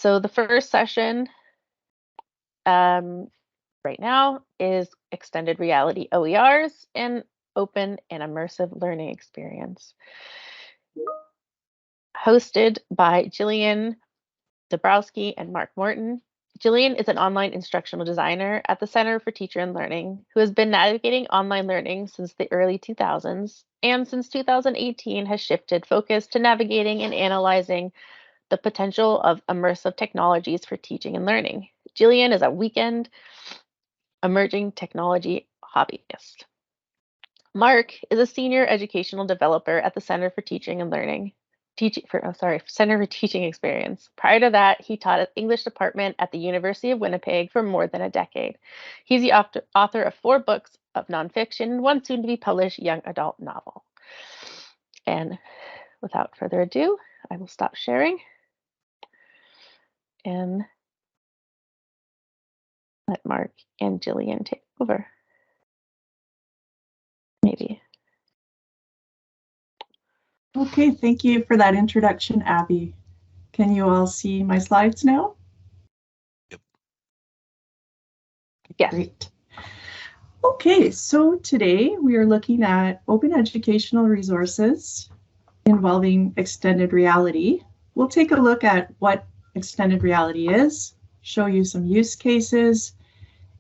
So the first session right now is extended reality OERs and open and immersive learning experience. Hosted by Gillian Dabrowski and Mark Morton. Gillian is an online instructional designer at the Center for Teacher and Learning who has been navigating online learning since the early 2000s, and since 2018 has shifted focus to navigating and analyzing the potential of immersive technologies for teaching and learning. Gillian is a weekend emerging technology hobbyist. Mark is a senior educational developer at the Center for Teaching and Learning. Center for Teaching Experience. Prior to that, he taught at English department at the University of Winnipeg for more than a decade. He's the author of 4 books of nonfiction, one soon-to-be-published young adult novel. And without further ado, I will stop sharing and let Mark and Gillian take over. Maybe. Okay, thank you for that introduction, Abby. Can you all see my slides now? Yep. Yes. Great. Okay, so today we are looking at open educational resources involving extended reality. We'll take a look at what extended reality is, show you some use cases,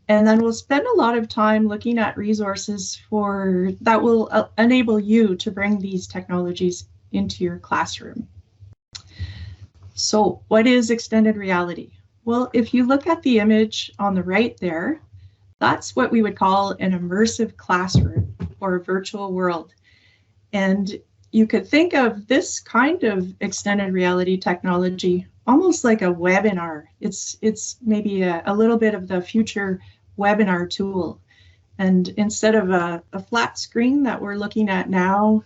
and then we'll spend a lot of time looking at resources that will enable you to bring these technologies into your classroom. So what is extended reality? Well, if you look at the image on the right there, that's what we would call an immersive classroom or a virtual world. And you could think of this kind of extended reality technology almost like a webinar. It's maybe a little bit of the future webinar tool. And instead of a flat screen that we're looking at now,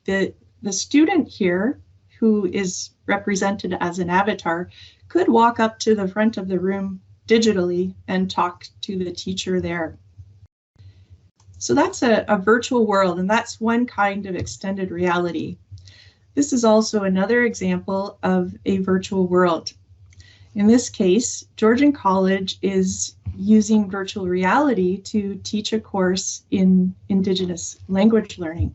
the student here, who is represented as an avatar, could walk up to the front of the room digitally and talk to the teacher there. So that's a virtual world, and that's one kind of extended reality. This is also another example of a virtual world. In this case, Georgian College is using virtual reality to teach a course in Indigenous language learning.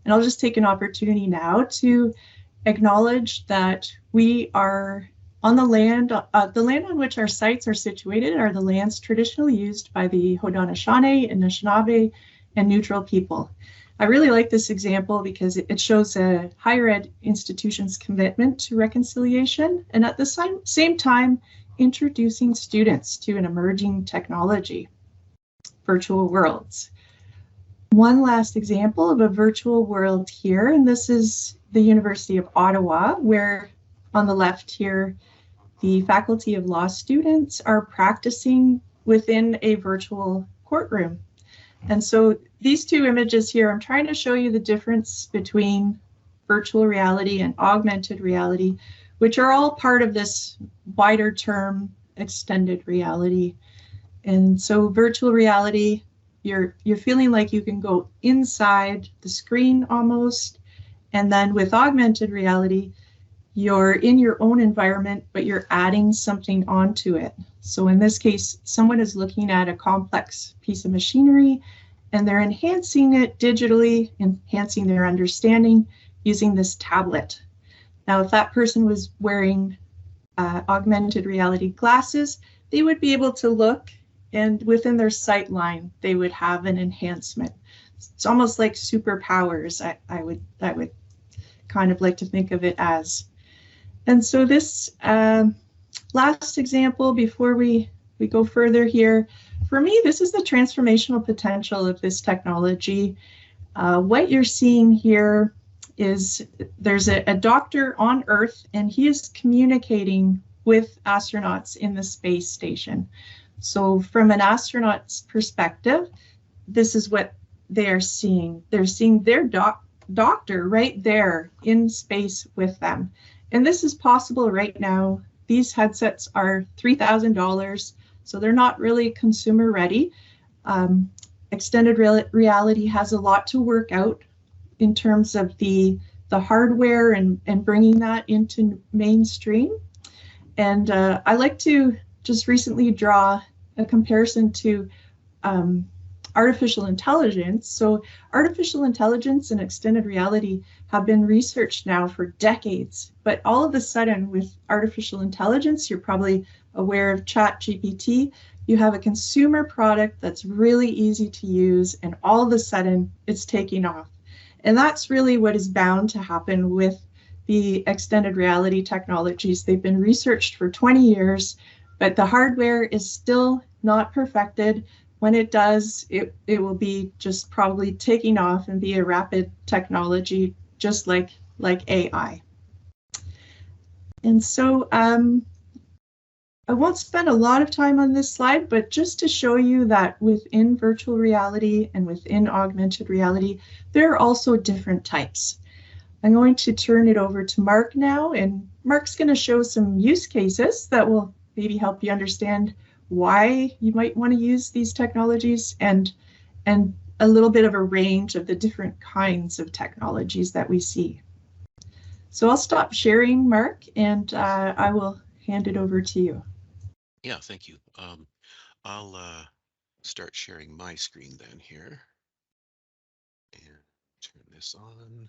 And I'll just take an opportunity now to acknowledge that we are on the land on which our sites are situated are the lands traditionally used by the Haudenosaunee, Anishinaabe, and Neutral people. I really like this example because it shows a higher ed institution's commitment to reconciliation, and at the same time, introducing students to an emerging technology, virtual worlds. One last example of a virtual world here, and this is the University of Ottawa, where on the left here, the Faculty of Law students are practicing within a virtual courtroom. And so these two images here, I'm trying to show you the difference between virtual reality and augmented reality, which are all part of this wider term extended reality. And so virtual reality, you're feeling like you can go inside the screen almost. And then with augmented reality, you're in your own environment, but you're adding something onto it. So in this case, someone is looking at a complex piece of machinery and they're enhancing it digitally, enhancing their understanding using this tablet. Now, if that person was wearing augmented reality glasses, they would be able to look, and within their sight line, they would have an enhancement. It's almost like superpowers, I would kind of like to think of it as. And so this last example before we go further here, for me, this is the transformational potential of this technology. What you're seeing here is there's a doctor on Earth, and he is communicating with astronauts in the space station. So from an astronaut's perspective, this is what they are seeing. They're seeing their doctor right there in space with them. And this is possible right now. These headsets are $3,000, so they're not really consumer ready. Extended reality has a lot to work out in terms of the hardware and bringing that into mainstream. And I like to just recently draw a comparison to artificial intelligence. So artificial intelligence and extended reality have been researched now for decades, but all of a sudden with artificial intelligence, you're probably aware of ChatGPT, you have a consumer product that's really easy to use, and all of a sudden it's taking off. And that's really what is bound to happen with the extended reality technologies. They've been researched for 20 years, but the hardware is still not perfected. When it does, it will be just probably taking off and be a rapid technology, just like AI. And so I won't spend a lot of time on this slide, but just to show you that within virtual reality and within augmented reality, there are also different types. I'm going to turn it over to Mark now, and Mark's going to show some use cases that will maybe help you understand why you might want to use these technologies and a little bit of a range of the different kinds of technologies that we see. So I'll stop sharing, Mark, and I will hand it over to you. Yeah, thank you. I'll start sharing my screen then here and turn this on.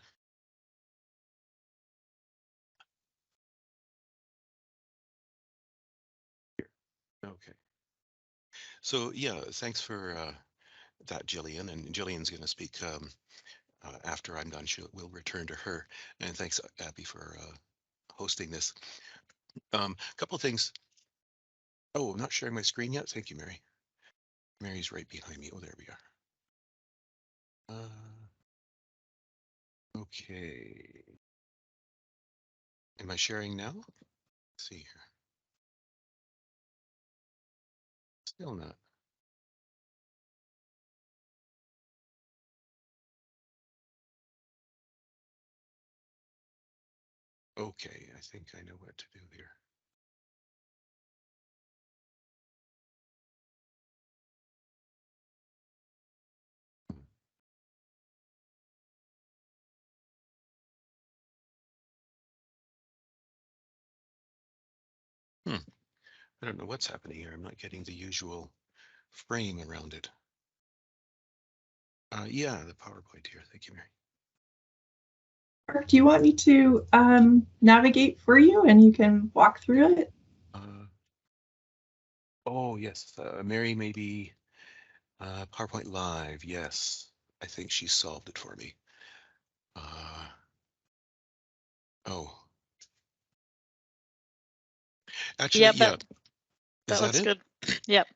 Okay. So yeah, thanks for that, Gillian. And Gillian's going to speak after I'm done. We'll return to her. And thanks, Abby, for hosting this. A couple of things. Oh, I'm not sharing my screen yet. Thank you, Mary. Mary's right behind me. Oh, there we are. Okay. Am I sharing now? Let's see here. Still not. Okay, I think I know what to do here. I don't know what's happening here. I'm not getting the usual frame around it. Yeah, the PowerPoint here. Thank you, Mary. Mark, do you want me to navigate for you and you can walk through it? Oh, yes. Mary, maybe PowerPoint Live. Yes, I think she solved it for me. Oh, actually, Yep, yeah. that Is that looks it? good. Yep.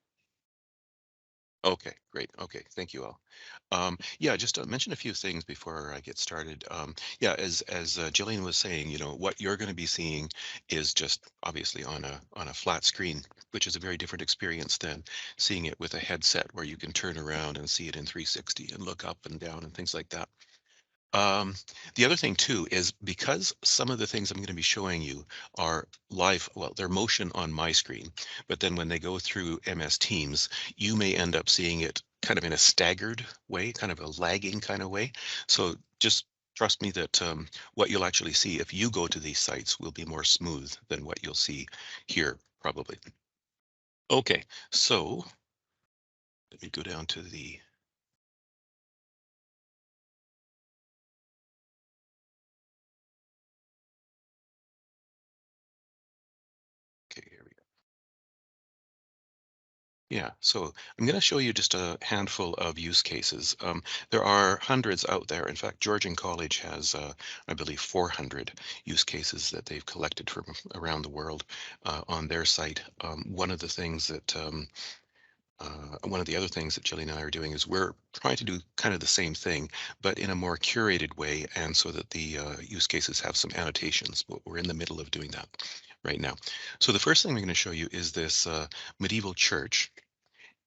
Okay, great. Okay, thank you all. Yeah, just to mention a few things before I get started. Yeah, as Gillian was saying, you know, what you're going to be seeing is just obviously on a flat screen, which is a very different experience than seeing it with a headset where you can turn around and see it in 360 and look up and down and things like that. The other thing too is because some of the things I'm going to be showing you are live, well, they're motion on my screen, but then when they go through MS Teams, you may end up seeing it kind of in a staggered way, kind of a lagging kind of way. So just trust me that what you'll actually see if you go to these sites will be more smooth than what you'll see here, probably. Okay, so let me go down to the okay, here we go. Yeah, so I'm going to show you just a handful of use cases. There are hundreds out there. In fact, Georgian College has, I believe, 400 use cases that they've collected from around the world on their site. One of the things that one of the other things that Gillian and I are doing is we're trying to do kind of the same thing, but in a more curated way, and so that the use cases have some annotations. But we're in the middle of doing that right now. So the first thing I'm going to show you is this medieval church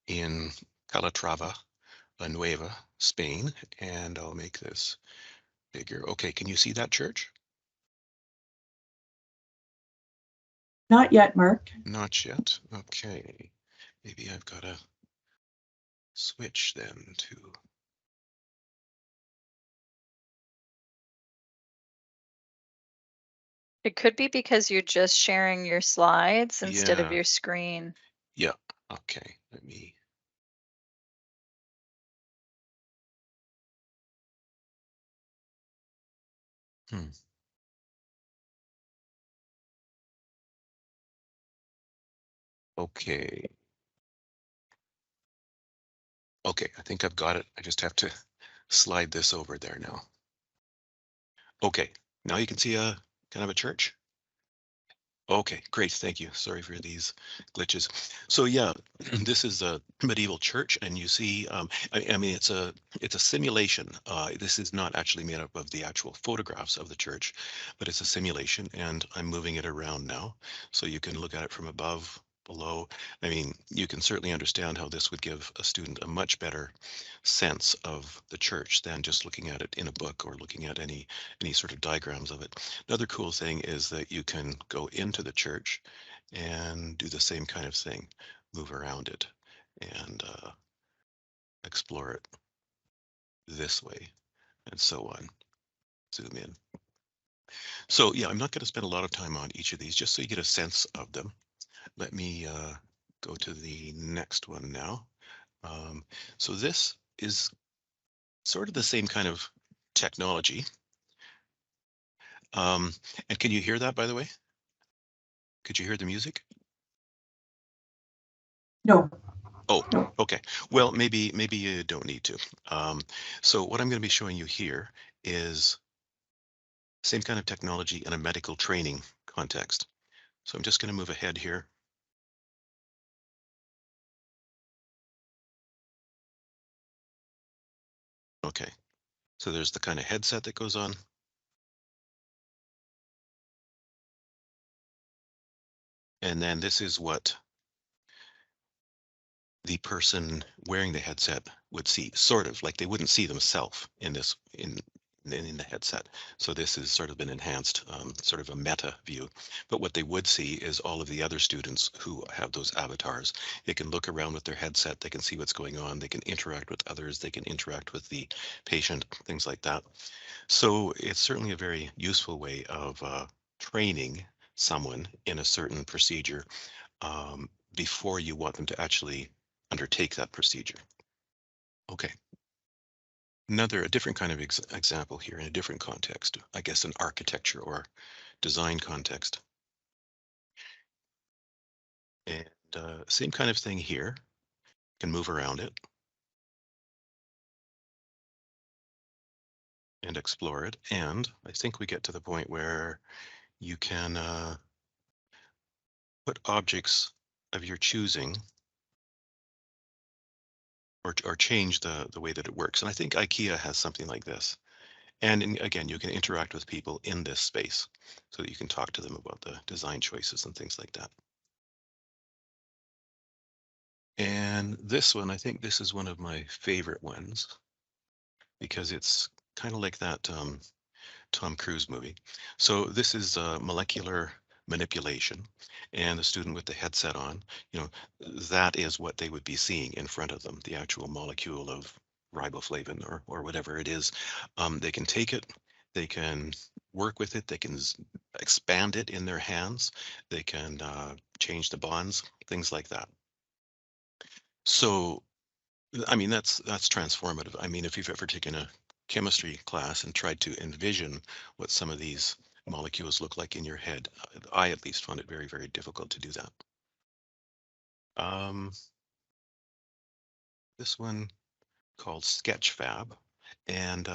in Calatrava, La Nueva, Spain, and I'll make this bigger. Okay, can you see that church? Not yet, Mark. Not yet. Okay, maybe I've got to switch then to. It could be because you're just sharing your slides instead of Yeah, your screen. yeah. Okay, let me. Hmm. Okay. Okay, I think I've got it. I just have to slide this over there now. Okay, now you can see a kind of a church. Okay, great. Thank you. Sorry for these glitches. So yeah, this is a medieval church, and you see, I mean, it's a simulation. This is not actually made up of the actual photographs of the church, but it's a simulation, and I'm moving it around now, so you can look at it from above, below. I mean, you can certainly understand how this would give a student a much better sense of the church than just looking at it in a book or looking at any sort of diagrams of it. Another cool thing is that you can go into the church and do the same kind of thing, move around it and explore it this way and so on. Zoom in. So yeah, I'm not going to spend a lot of time on each of these, just so you get a sense of them. Let me go to the next one now. So this is sort of the same kind of technology. And can you hear that, by the way? Could you hear the music? No, Oh, no. okay. Well, maybe you don't need to. So what I'm going to be showing you here is same kind of technology in a medical training context. So I'm just going to move ahead here. Okay. So there's the kind of headset that goes on. And then this is what the person wearing the headset would see, sort of like they wouldn't see themselves in this in the headset. So this is sort of an enhanced sort of a meta view. But what they would see is all of the other students who have those avatars. They can look around with their headset, they can see what's going on, they can interact with others, they can interact with the patient, things like that. So it's certainly a very useful way of training someone in a certain procedure before you want them to actually undertake that procedure. Okay. A different kind of example here in a different context, I guess an architecture or design context. And same kind of thing here, can move around it and explore it. And I think we get to the point where you can put objects of your choosing or change the way that it works. And I think IKEA has something like this. And again, you can interact with people in this space so that you can talk to them about the design choices and things like that. And this one, I think this is one of my favorite ones because it's kind of like that Tom Cruise movie. So this is molecular manipulation, and the student with the headset on, you know, that is what they would be seeing in front of them, the actual molecule of riboflavin or whatever it is. They can take it, they can work with it, they can expand it in their hands, they can change the bonds, things like that. So I mean, that's transformative. I mean, if you've ever taken a chemistry class and tried to envision what some of these molecules look like in your head, I at least found it very, very difficult to do that. Um, this one called Sketchfab, and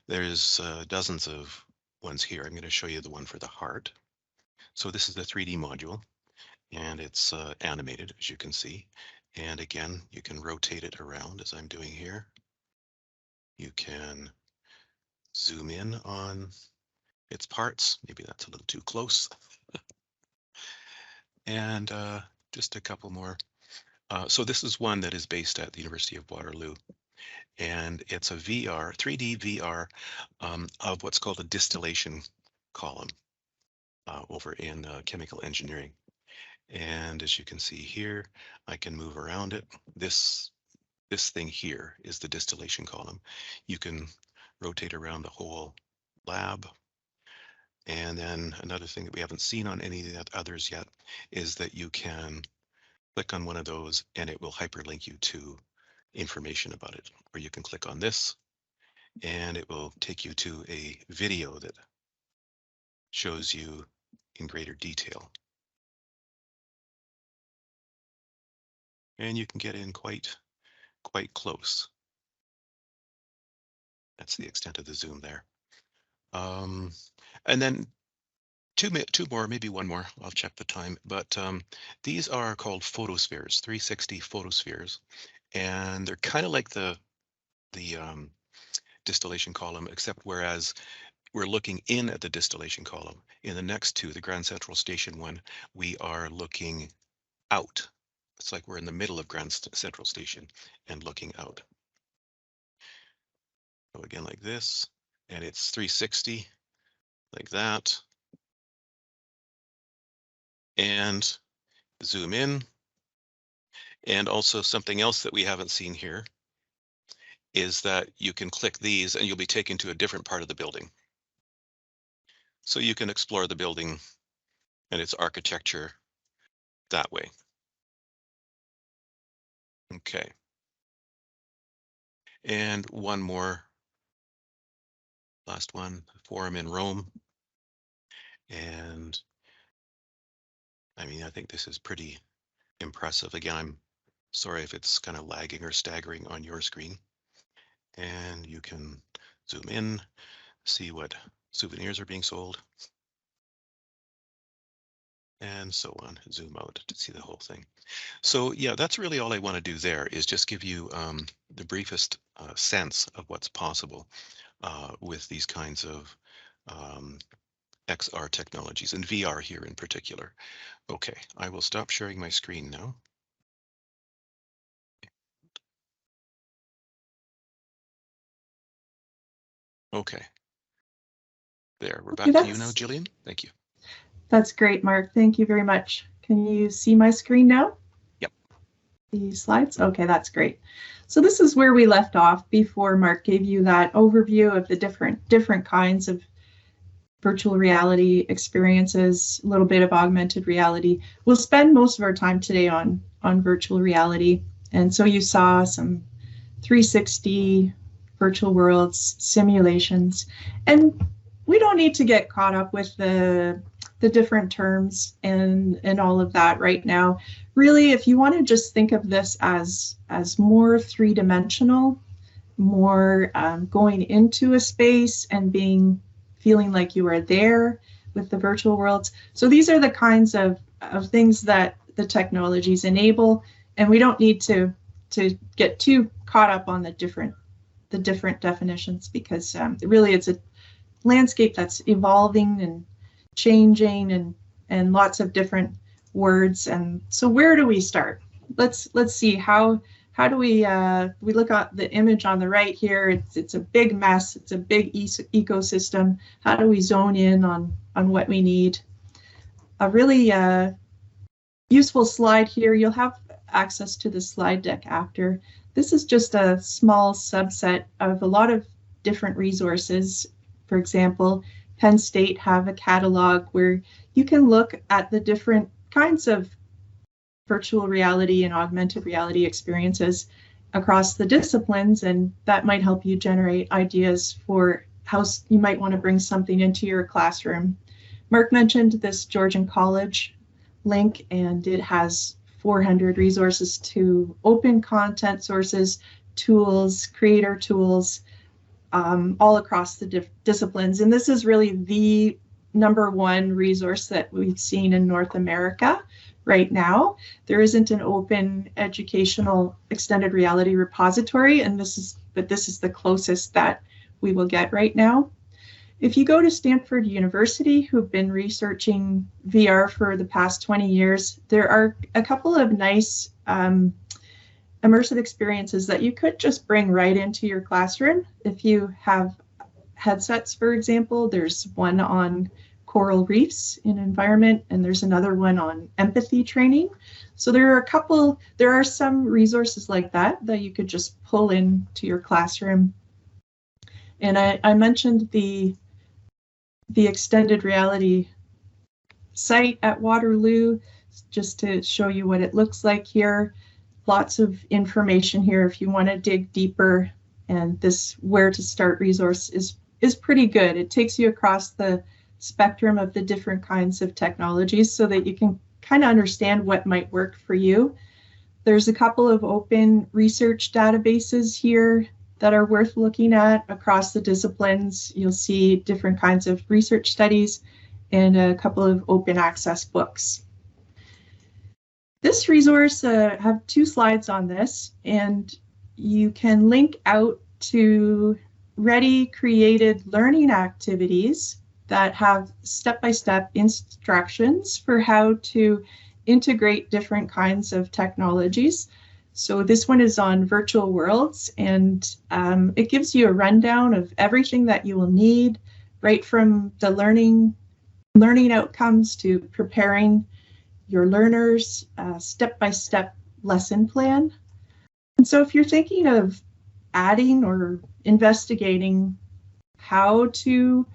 there's dozens of ones here. I'm going to show you the one for the heart. So this is the 3D module, and it's animated, as you can see. And again, you can rotate it around as I'm doing here. You can zoom in on its parts. Maybe that's a little too close. And just a couple more. So this is one that is based at the University of Waterloo. And it's a VR, 3D VR of what's called a distillation column over in chemical engineering. And as you can see here, I can move around it. This thing here is the distillation column. You can rotate around the whole lab And then another thing that we haven't seen on any of the others yet is that you can click on one of those and it will hyperlink you to information about it. Or you can click on this and it will take you to a video that shows you in greater detail. And you can get in quite close. That's the extent of the zoom there. And then two more, maybe one more, I'll check the time, but these are called photospheres, 360 photospheres. And they're kind of like the distillation column, except whereas we're looking in at the distillation column, in the next two, the Grand Central Station one, we are looking out. It's like we're in the middle of Grand Central Station and looking out. So again, like this, and it's 360, like that. And zoom in. And also something else that we haven't seen here is that you can click these and you'll be taken to a different part of the building. So you can explore the building and its architecture that way. Okay. And one more, last one, Forum in Rome. And I mean, I think this is pretty impressive. Again, I'm sorry if it's kind of lagging or staggering on your screen. And you can zoom in, see what souvenirs are being sold, and so on. Zoom out to see the whole thing. So yeah, that's really all I want to do there, is just give you the briefest sense of what's possible with these kinds of XR technologies, and VR here in particular. Okay, I will stop sharing my screen now. Okay. There, we're back to you now, Gillian. Thank you. That's great, Mark. Thank you very much. Can you see my screen now? Yep. The slides? Okay, that's great. So this is where we left off before Mark gave you that overview of the different kinds of virtual reality experiences, a little bit of augmented reality. We'll spend most of our time today on virtual reality. And so you saw some 360 virtual worlds, simulations, and we don't need to get caught up with the different terms and all of that right now. Really, if you want to just think of this as more three-dimensional, more going into a space and feeling like you are there with the virtual worlds. So these are the kinds of things that the technologies enable, and we don't need to get too caught up on the different definitions, because really it's a landscape that's evolving and changing, and lots of different words. And so where do we start? Let's see how do we look at the image on the right here. It's a big mess. It's a big ecosystem. How do we zone in on what we need? A really useful slide here. You'll have access to the slide deck after. This is just a small subset of a lot of different resources. For example, Penn State have a catalog where you can look at the different kinds of virtual reality and augmented reality experiences across the disciplines, and that might help you generate ideas for how you might want to bring something into your classroom. Mark mentioned this Georgian College link, and it has 400 resources to open content sources, tools, creator tools, all across the disciplines. And this is really the #1 resource that we've seen in North America right now. There isn't an open educational extended reality repository, and this is the closest that we will get right now. If you go to Stanford University, who've been researching VR for the past 20 years, there are a couple of nice immersive experiences that you could just bring right into your classroom. If you have headsets, for example, there's one on coral reefs in environment, and there's another one on empathy training. So there are some resources like that you could just pull into your classroom. And I mentioned the the extended reality site at Waterloo, just to show you what it looks like here. Lots of information here if you want to dig deeper, and this where to start resource is pretty good. It takes you across the spectrum of the different kinds of technologies so that you can kind of understand what might work for you. There's a couple of open research databases here that are worth looking at across the disciplines. You'll see different kinds of research studies and a couple of open access books. This resource, have 2 slides on this, and you can link out to ready created learning activities that have step-by-step instructions for how to integrate different kinds of technologies. So this one is on virtual worlds, and it gives you a rundown of everything that you will need, right from the learning outcomes to preparing your learners, step-by-step lesson plan. And so if you're thinking of adding or investigating how to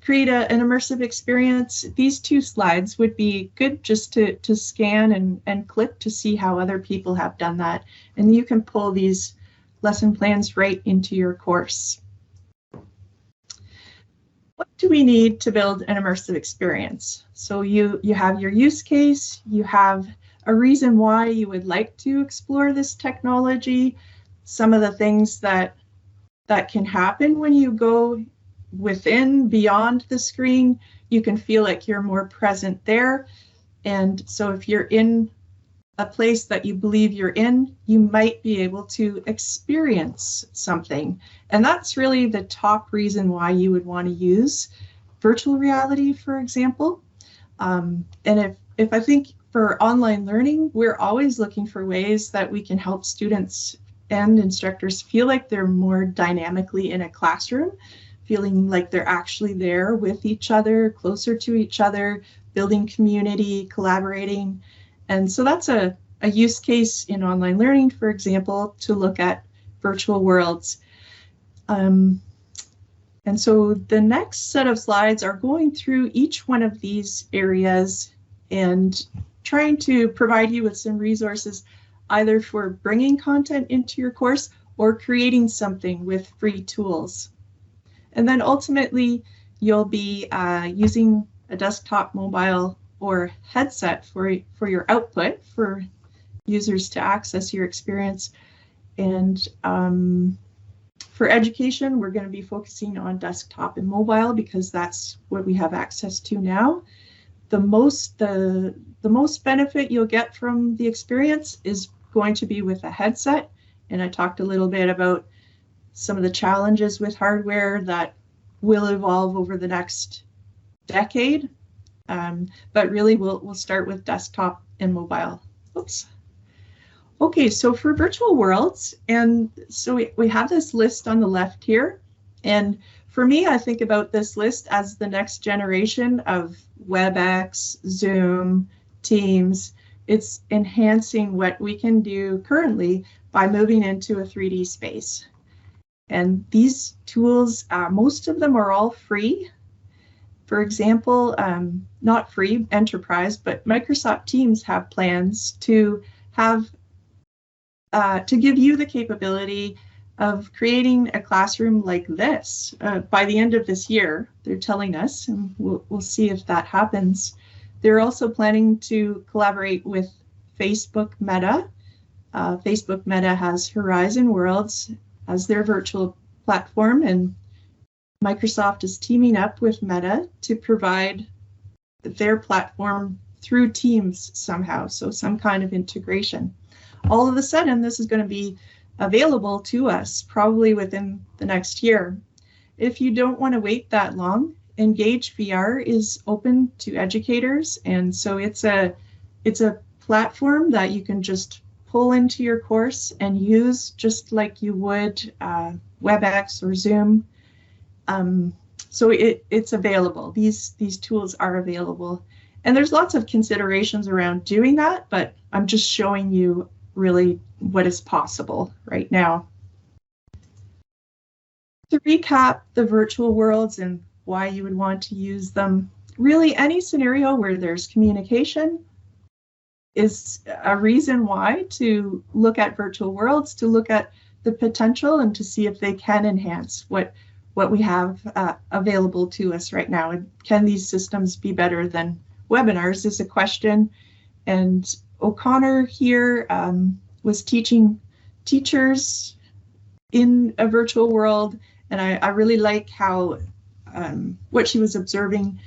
create an immersive experience, these 2 slides would be good just to scan and click to see how other people have done that. And you can pull these lesson plans right into your course. What do we need to build an immersive experience? So you have your use case, you have a reason why you would like to explore this technology, some of the things that can happen when you go beyond the screen. You can feel like you're more present there. And so if you're in a place that you believe you're in, you might be able to experience something. And that's really the top reason why you would want to use virtual reality, for example. And if I think for online learning, we're always looking for ways that we can help students and instructors feel like they're more dynamically in a classroom, feeling like they're actually there with each other, closer to each other, building community, collaborating. And so that's a use case in online learning, for example, to look at virtual worlds. And so the next set of slides are going through each one of these areas and trying to provide you with some resources, either for bringing content into your course or creating something with free tools. And then ultimately, you'll be using a desktop, mobile, or headset for your output for users to access your experience. And for education, we're going to be focusing on desktop and mobile because that's what we have access to now. The most benefit you'll get from the experience is going to be with a headset. And I talked a little bit about some of the challenges with hardware that will evolve over the next decade. But really, we'll start with desktop and mobile. Oops. Okay, so for virtual worlds, and so we have this list on the left here. And for me, I think about this list as the next generation of WebEx, Zoom, Teams. It's enhancing what we can do currently by moving into a 3D space. And these tools, most of them are all free. For example, not free, enterprise, but Microsoft Teams have plans to have to give you the capability of creating a classroom like this by the end of this year. They're telling us, and we'll see if that happens. They're also planning to collaborate with Facebook Meta. Facebook Meta has Horizon Worlds as their virtual platform, and Microsoft is teaming up with Meta to provide their platform through Teams somehow, so some kind of integration. All of a sudden, this is going to be available to us probably within the next year. If you don't want to wait that long, Engage VR is open to educators, and so it's a platform that you can just pull into your course and use just like you would WebEx or Zoom. So it's available. These tools are available, and there's lots of considerations around doing that, but I'm just showing you really what is possible right now. To recap the virtual worlds and why you would want to use them. Really, any scenario where there's communication is a reason why to look at virtual worlds, to look at the potential and to see if they can enhance what we have available to us right now. And can these systems be better than webinars is a question. And O'Connor here was teaching teachers in a virtual world. And I really like how what she was observing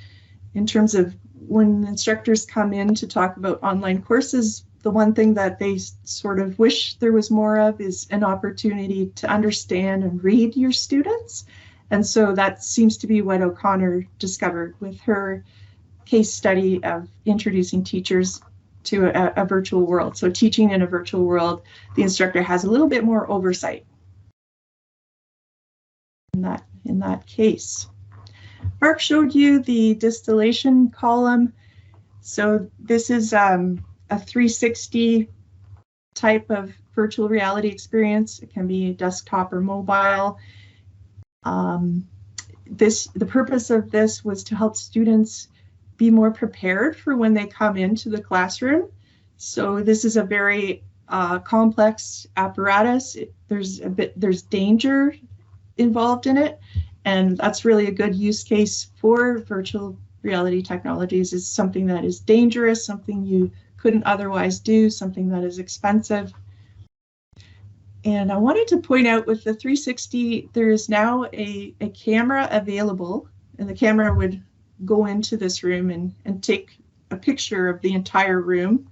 in terms of when instructors come in to talk about online courses, the one thing that they sort of wish there was more of is an opportunity to understand and read your students. And so that seems to be what O'Connor discovered with her case study of introducing teachers to a virtual world. So teaching in a virtual world, the instructor has a little bit more oversight in that case. Mark showed you the distillation column. So this is a 360 type of virtual reality experience. It can be desktop or mobile. The purpose of this was to help students be more prepared for when they come into the classroom. So this is a very complex apparatus. There's danger involved in it, and that's really a good use case for virtual reality technologies. Is something that is dangerous, something you couldn't otherwise do, something that is expensive. And I wanted to point out with the 360, there is now a camera available, and the camera would go into this room and take a picture of the entire room.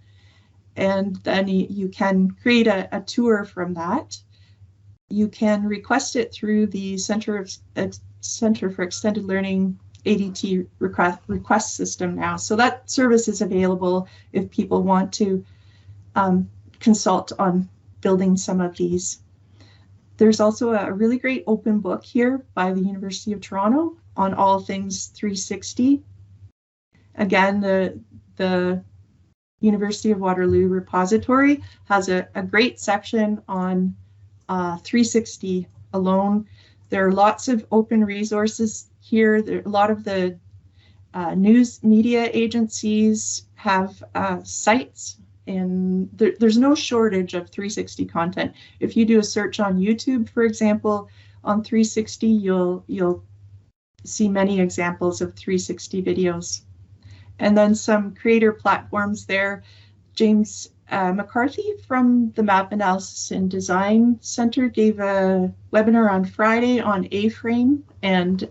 And then you can create a tour from that. You can request it through the Center for Extended Learning ADT request system now. So that service is available if people want to consult on building some of these. There's also a really great open book here by the University of Toronto on all things 360. Again, the University of Waterloo repository has a great section on 360 alone. There are lots of open resources here. A lot of the news media agencies have sites, and there's no shortage of 360 content. If you do a search on YouTube, for example, on 360, you'll see many examples of 360 videos. And then some creator platforms there. James McCarthy from the Map Analysis and Design Center gave a webinar on Friday on A-frame, and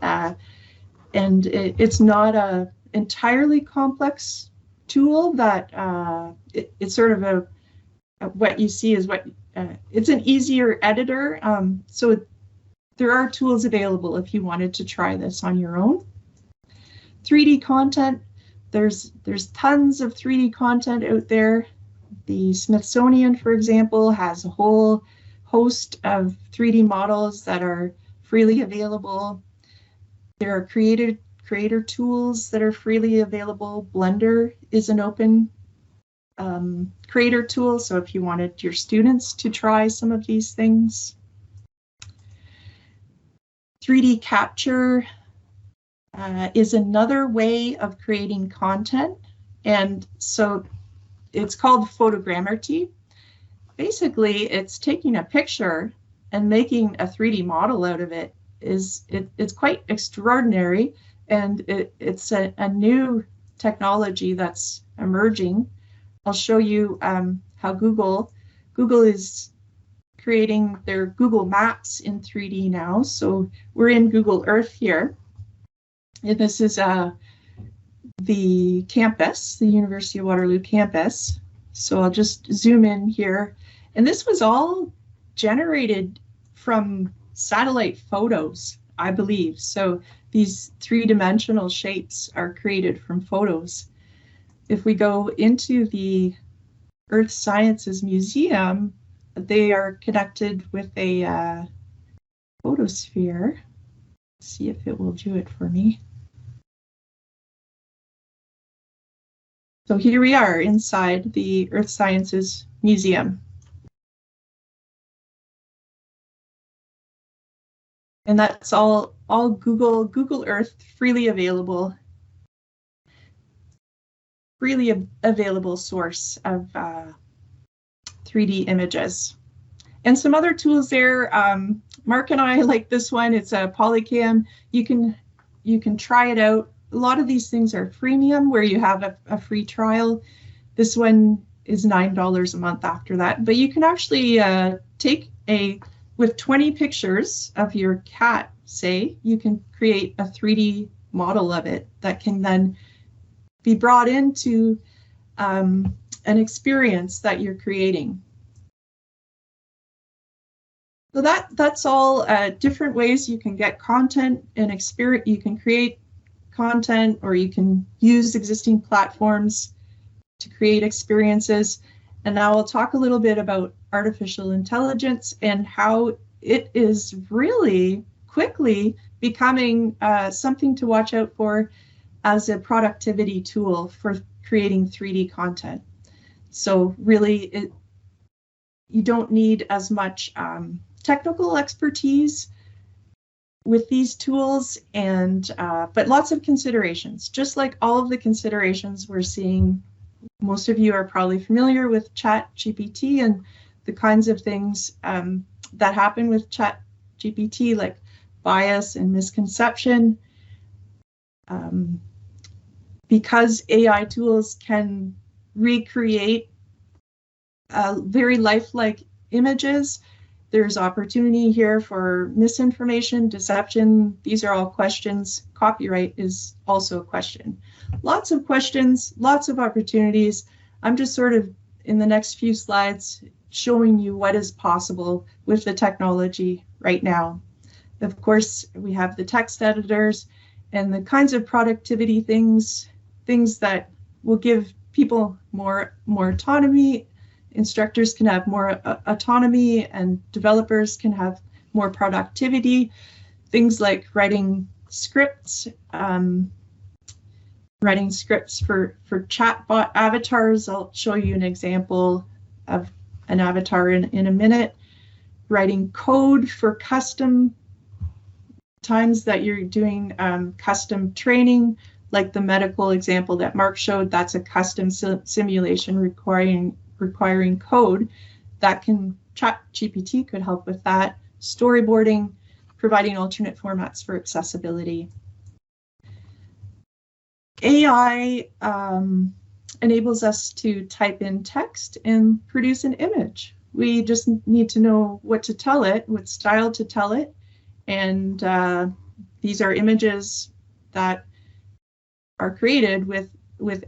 it's not a entirely complex tool. That it's sort of what you see is what it's an easier editor. So there are tools available if you wanted to try this on your own. 3D content. There's tons of 3D content out there. The Smithsonian, for example, has a whole host of 3D models that are freely available. There are creator tools that are freely available. Blender is an open creator tool, so if you wanted your students to try some of these things. 3D capture is another way of creating content, and so it's called photogrammetry. Basically, it's taking a picture and making a 3D model out of it. It's quite extraordinary, and it's a new technology that's emerging. I'll show you how Google is creating their Google Maps in 3D now. So we're in Google Earth here. And this is the campus, the University of Waterloo campus. So I'll just zoom in here. And this was all generated from satellite photos, I believe. So these three-dimensional shapes are created from photos. If we go into the Earth Sciences Museum, they are connected with a photosphere. Let's see if it will do it for me. So here we are inside the Earth Sciences Museum. And that's all all Google Earth, freely available source of 3D images. And some other tools there. Mark and I like this one. It's a Polycam. You can try it out. A lot of these things are freemium, where you have a free trial. This one is $9 a month after that. But you can actually with 20 pictures of your cat, say, you can create a 3D model of it that can then be brought into an experience that you're creating. So that's all different ways you can get content and experience. You can create content, or you can use existing platforms to create experiences. And now I'll talk a little bit about artificial intelligence and how it is really quickly becoming something to watch out for as a productivity tool for creating 3D content. So really, you don't need as much technical expertise with these tools, and but lots of considerations. Just like all of the considerations we're seeing, most of you are probably familiar with ChatGPT and the kinds of things that happen with ChatGPT, like bias and misconception. Because AI tools can recreate very lifelike images, there's opportunity here for misinformation, deception. These are all questions. Copyright is also a question. Lots of questions, lots of opportunities. I'm just sort of, in the next few slides, showing you what is possible with the technology right now. Of course, we have the text editors and the kinds of productivity things that will give people more autonomy. Instructors can have more autonomy, and developers can have more productivity. Things like writing scripts for chatbot avatars. I'll show you an example of an avatar in a minute. Writing code for custom times that you're doing custom training, like the medical example that Mark showed. That's a custom simulation requiring code that ChatGPT could help with that. Storyboarding, providing alternate formats for accessibility. AI enables us to type in text and produce an image. We just need to know what to tell it, what style to tell it. And these are images that are created with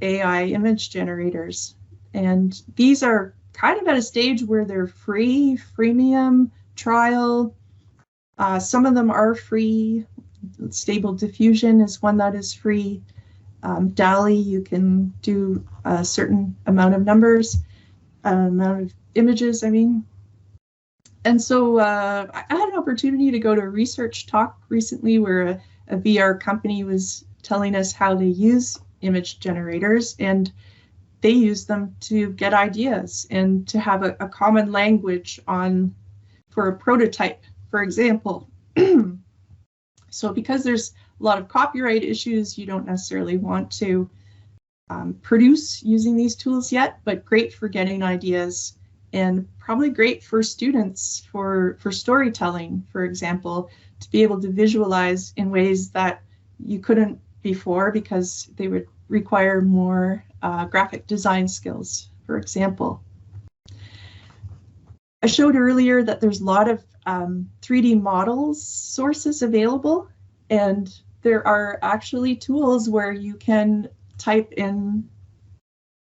AI image generators. And these are kind of at a stage where they're free, freemium, trial. Some of them are free. Stable Diffusion is one that is free. DALL-E, you can do a certain amount of images, I mean. And so I had an opportunity to go to a research talk recently where a VR company was telling us how they use image generators, and they use them to get ideas and to have a common language for a prototype, for example. So because there's a lot of copyright issues, you don't necessarily want to produce using these tools yet, but great for getting ideas, and probably great for students for storytelling, for example, to be able to visualize in ways that you couldn't before because they would require more graphic design skills, for example. I showed earlier that there's a lot of 3D models sources available, and there are actually tools where you can type in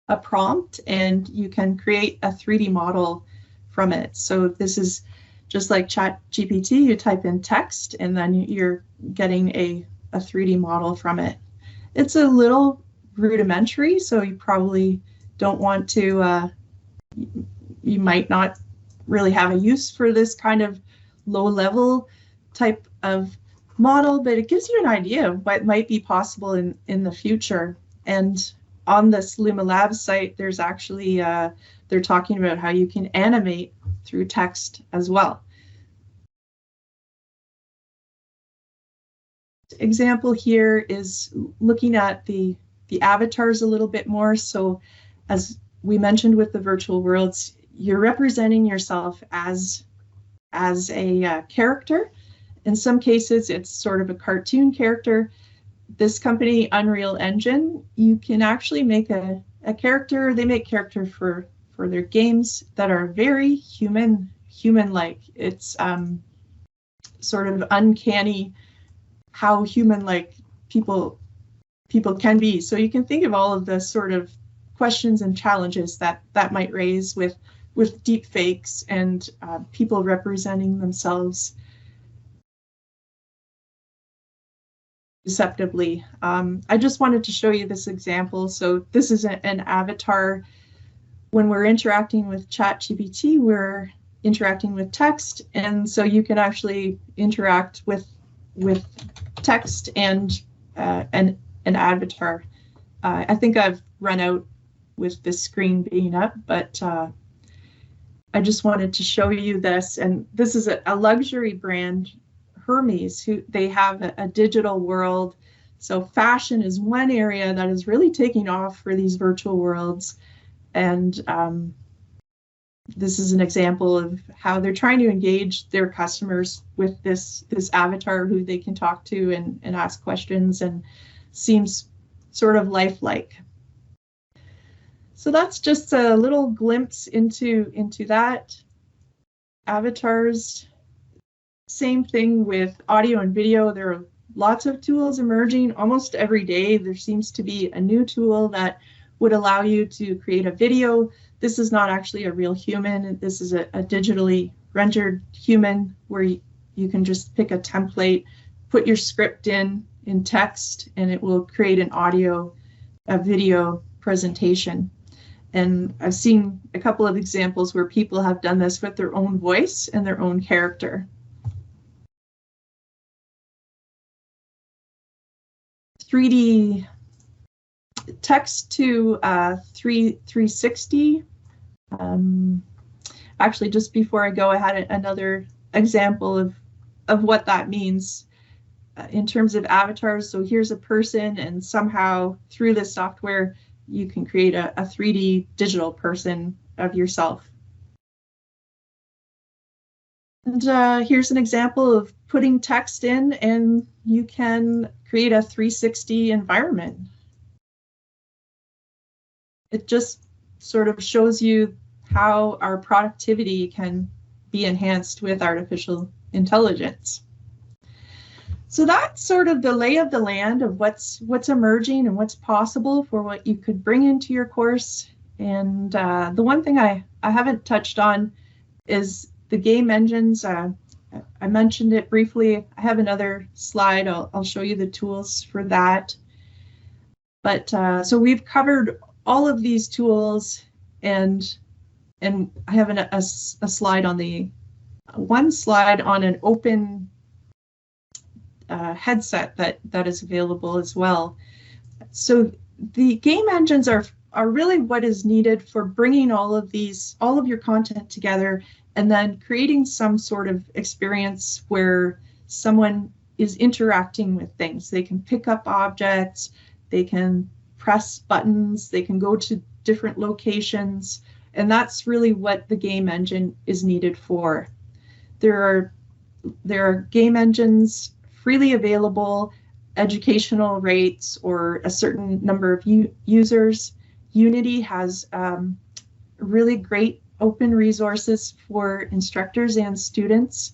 a prompt and you can create a 3D model from it. So this is just like ChatGPT, you type in text and then you're getting a 3D model from it. It's a little rudimentary, so you probably don't want to, you might not really have a use for this kind of low-level type of model, but it gives you an idea of what might be possible in the future. And on this Luma Labs site, there's actually, they're talking about how you can animate through text as well. example here is looking at the avatars a little bit more. So as we mentioned with the virtual worlds, you're representing yourself as a character. In some cases, it's sort of a cartoon character. This company, Unreal Engine, you can actually make a character. They make characters for their games that are very human-like. It's sort of uncanny how human-like people can be. So you can think of all of the sort of questions and challenges that might raise with deep fakes and people representing themselves deceptively. I just wanted to show you this example. So this is an avatar. When we're interacting with ChatGPT, we're interacting with text, and so you can actually interact with text and an avatar. I think I've run out with this screen being up, but I just wanted to show you this. And this is a luxury brand, Hermes, who they have a digital world. So fashion is one area that is really taking off for these virtual worlds. And this is an example of how they're trying to engage their customers with this avatar who they can talk to and ask questions, and seems sort of lifelike. So that's just a little glimpse into that. Avatars, same thing with audio and video. There are lots of tools emerging almost every day. There seems to be a new tool that would allow you to create a video. This is not actually a real human. This is a digitally rendered human where you can just pick a template, put your script in text, and it will create a video presentation. And I've seen a couple of examples where people have done this with their own voice and their own character. 3D text to 360. Actually, just before I go, I had another example of what that means in terms of avatars. So here's a person, and somehow through this software, you can create a 3D digital person of yourself. And here's an example of putting text in, and you can create a 360 environment. It just sort of shows you how our productivity can be enhanced with artificial intelligence. So that's sort of the lay of the land of what's emerging and what's possible for what you could bring into your course. And the one thing I haven't touched on is the game engines. I mentioned it briefly. I have another slide. I'll show you the tools for that. But so we've covered all of these tools, and I have a slide on one slide on an open headset that is available as well. So the game engines are really what is needed for bringing all of your content together and then creating some sort of experience where someone is interacting with things. They can pick up objects, they can press buttons, they can go to different locations, and that's really what the game engine is needed for. There are game engines freely available, educational rates, or a certain number of users. Unity has really great open resources for instructors and students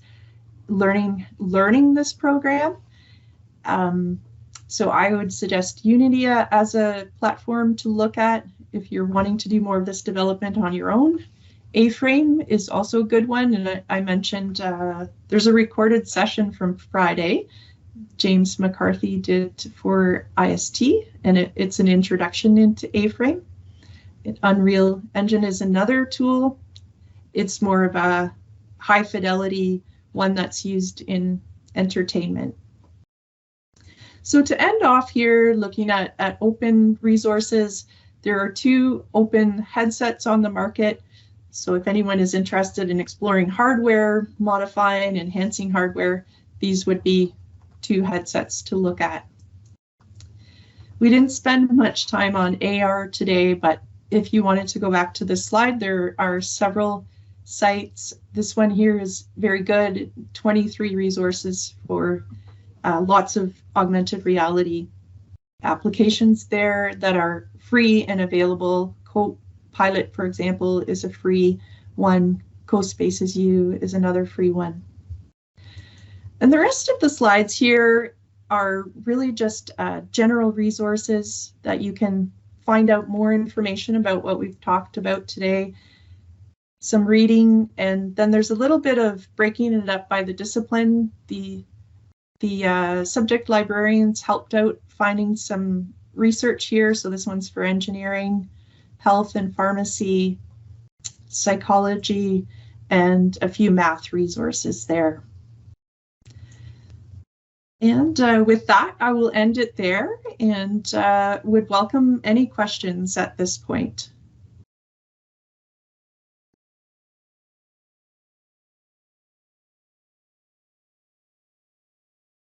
learning this program. So I would suggest Unity as a platform to look at if you're wanting to do more of this development on your own. A-Frame is also a good one, and I mentioned there's a recorded session from Friday James McCarthy did for IST, and it's an introduction into A-Frame. Unreal Engine is another tool. It's more of a high fidelity one that's used in entertainment. So to end off here, looking at open resources, there are 2 open headsets on the market. So if anyone is interested in exploring hardware, modifying, enhancing hardware, these would be two headsets to look at. We didn't spend much time on AR today, but if you wanted to go back to this slide, there are several sites. This one here is very good, 23 resources for lots of augmented reality applications there that are free and available. Copilot, for example, is a free one. CoSpaces U is another free one. And the rest of the slides here are really just general resources that you can find out more information about what we've talked about today, some reading, and then there's a little bit of breaking it up by the discipline. The subject librarians helped out finding some research here. So this one's for engineering, health and pharmacy, psychology, and a few math resources there. And with that, I will end it there and would welcome any questions at this point.